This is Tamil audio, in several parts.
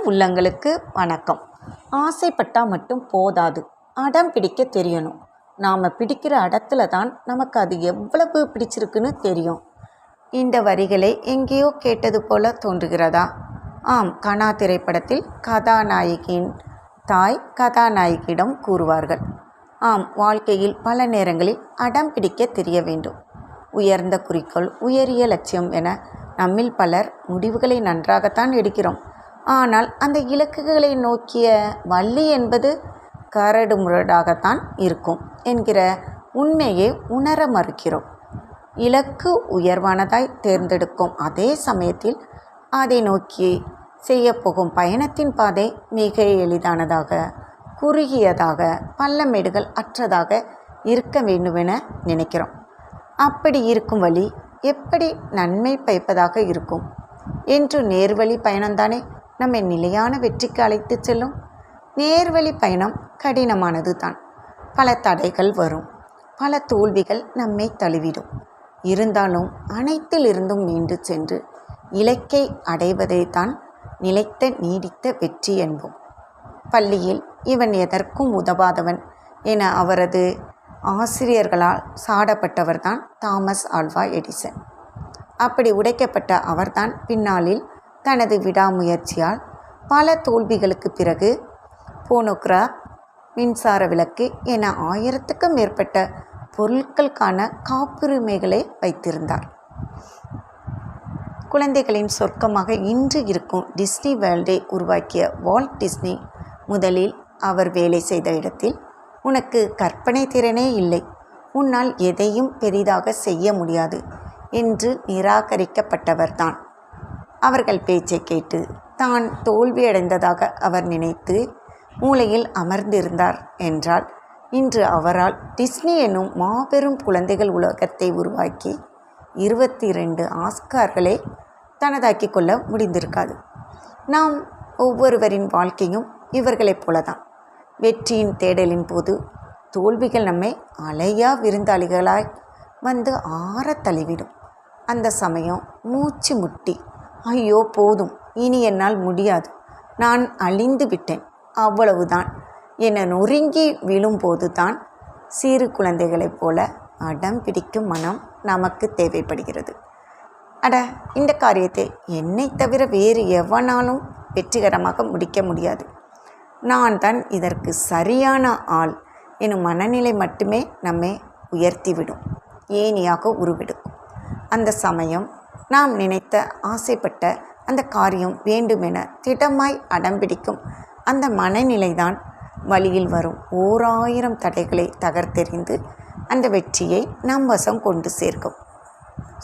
உள்ளங்களுக்கு வணக்கம். ஆசைப்பட்டால் மட்டும் போதாது, அடம் பிடிக்க தெரியணும். நாம் பிடிக்கிற இடத்துல தான் நமக்கு அது எவ்வளவு பிடிச்சிருக்குன்னு தெரியும். இந்த வரிகளை எங்கேயோ கேட்டது போல தோன்றுகிறதா? ஆம், கனா திரைப்படத்தில் கதாநாயகியின் தாய் கதாநாயகியிடம் கூறுவார்கள். ஆம், வாழ்க்கையில் பல நேரங்களில் அடம் பிடிக்க தெரிய வேண்டும். உயர்ந்த குறிக்கோள், உயரிய லட்சியம் என நம்மில் பலர் முடிவுகளை நன்றாகத்தான் எடுக்கிறோம். ஆனால் அந்த இலக்குகளை நோக்கிய வழி என்பது கரடு முரடாகத்தான் இருக்கும் என்கிற உண்மையை உணர மறுக்கிறோம். இலக்கு உயர்வானதாய் தேர்ந்தெடுக்கும் அதே சமயத்தில் அதை நோக்கி செய்யப்போகும் பயணத்தின் பாதை மிக எளிதானதாக, குறுகியதாக, பள்ளமேடுகள் அற்றதாக இருக்க வேண்டுமென நினைக்கிறோம். அப்படி இருக்கும் வழி எப்படி நன்மை பயப்பதாக இருக்கும் என்று நேர்வழி பயணம்தானே நம்மை நிலையான வெற்றிக்கு அழைத்து செல்லும். நேர்வழி பயணம் கடினமானது தான். பல தடைகள் வரும், பல தோல்விகள் நம்மை தழுவிடும். இருந்தாலும் அனைத்திலிருந்தும் மீண்டு சென்று இலக்கை அடைவதை தான் நிலைத்த நீடித்த வெற்றி என்போம். பள்ளியில் இவன் எதற்கும் உதவாதவன் என அவரது ஆசிரியர்களால் சாடப்பட்டவர்தான் தாமஸ் ஆல்வா எடிசன். அப்படி உடைக்கப்பட்ட அவர்தான் பின்னாளில் தனது விடாமுயற்சியால் பல தோல்விகளுக்கு பிறகு போனோகிராஃப், மின்சார விளக்கு என 1000க்கும் மேற்பட்ட பொருட்களுக்கான காப்புரிமைகளை வைத்திருந்தார். குழந்தைகளின் சொர்க்கமாக இன்று இருக்கும் டிஸ்னி வேர்ல்டை உருவாக்கிய வால்ட் டிஸ்னி முதலில் அவர் வேலை செய்த இடத்தில் உனக்கு கற்பனை திறனே இல்லை, உன்னால் எதையும் பெரிதாக செய்ய முடியாது என்று நிராகரிக்கப்பட்டவர்தான். அவர்கள் பேச்சை கேட்டு தான் தோல்வியடைந்ததாக அவர் நினைத்து மூலையில் அமர்ந்திருந்தார் என்றால் இன்று அவரால் டிஸ்னி என்னும் மாபெரும் குழந்தைகள் உலகத்தை உருவாக்கி 22 ஆஸ்கார்களை தனதாக்கி கொள்ள முடிந்திருக்காது. நாம் ஒவ்வொருவரின் வாழ்க்கையும் இவர்களைப் போலதான். வெற்றியின் தேடலின் போது தோல்விகள் நம்மை அலையா விருந்தாளிகளாய் வந்து ஆற தழுவிடும். அந்த சமயம் மூச்சு முட்டி, ஐயோ போதும், இனி என்னால் முடியாது, நான் அழிந்து விட்டேன், அவ்வளவுதான் என நொறுங்கி விழும்போது தான் சிறு குழந்தைகளைப் போல அடம் பிடிக்கும் மனம் நமக்கு தேவைப்படுகிறது. இந்த காரியத்தை என்னை தவிர வேறு எவனாலும் வெற்றிகரமாக முடிக்க முடியாது, நான் தான் இதற்கு சரியான ஆள் எனும் மனநிலை மட்டுமே நம்மை உயர்த்திவிடும், ஏணியாக உருவெடுக்கும். அந்த சமயம் நாம் நினைத்த ஆசைப்பட்ட அந்த காரியம் வேண்டுமென திடமாய் அடம்பிடிக்கும் அந்த மனநிலைதான் வழியில் வரும் 1000 தடைகளை தகர்த்தெறிந்து அந்த வெற்றியை நம் வசம் கொண்டு சேர்க்கும்.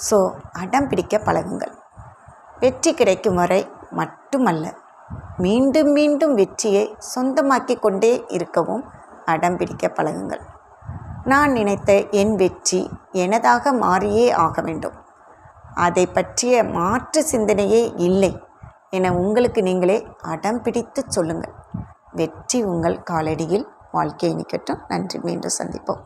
ஸோ அடம் பிடிக்க பழகுங்கள். வெற்றி கிடைக்கும் வரை மட்டுமல்ல, மீண்டும் மீண்டும் வெற்றியை சொந்தமாக்கி கொண்டே இருக்கவும் அடம் பிடிக்க பழகுங்கள். நான் நினைத்த என் வெற்றி எனதாக மாறியே ஆக வேண்டும், அதை பற்றிய மாற்று சிந்தனையே இல்லை என உங்களுக்கு நீங்களே அடம் பிடித்து சொல்லுங்கள். வெற்றி உங்கள் காலடியில். வாழ்க்கையை நிற்கட்டும். நன்றி. மீண்டும் சந்திப்போம்.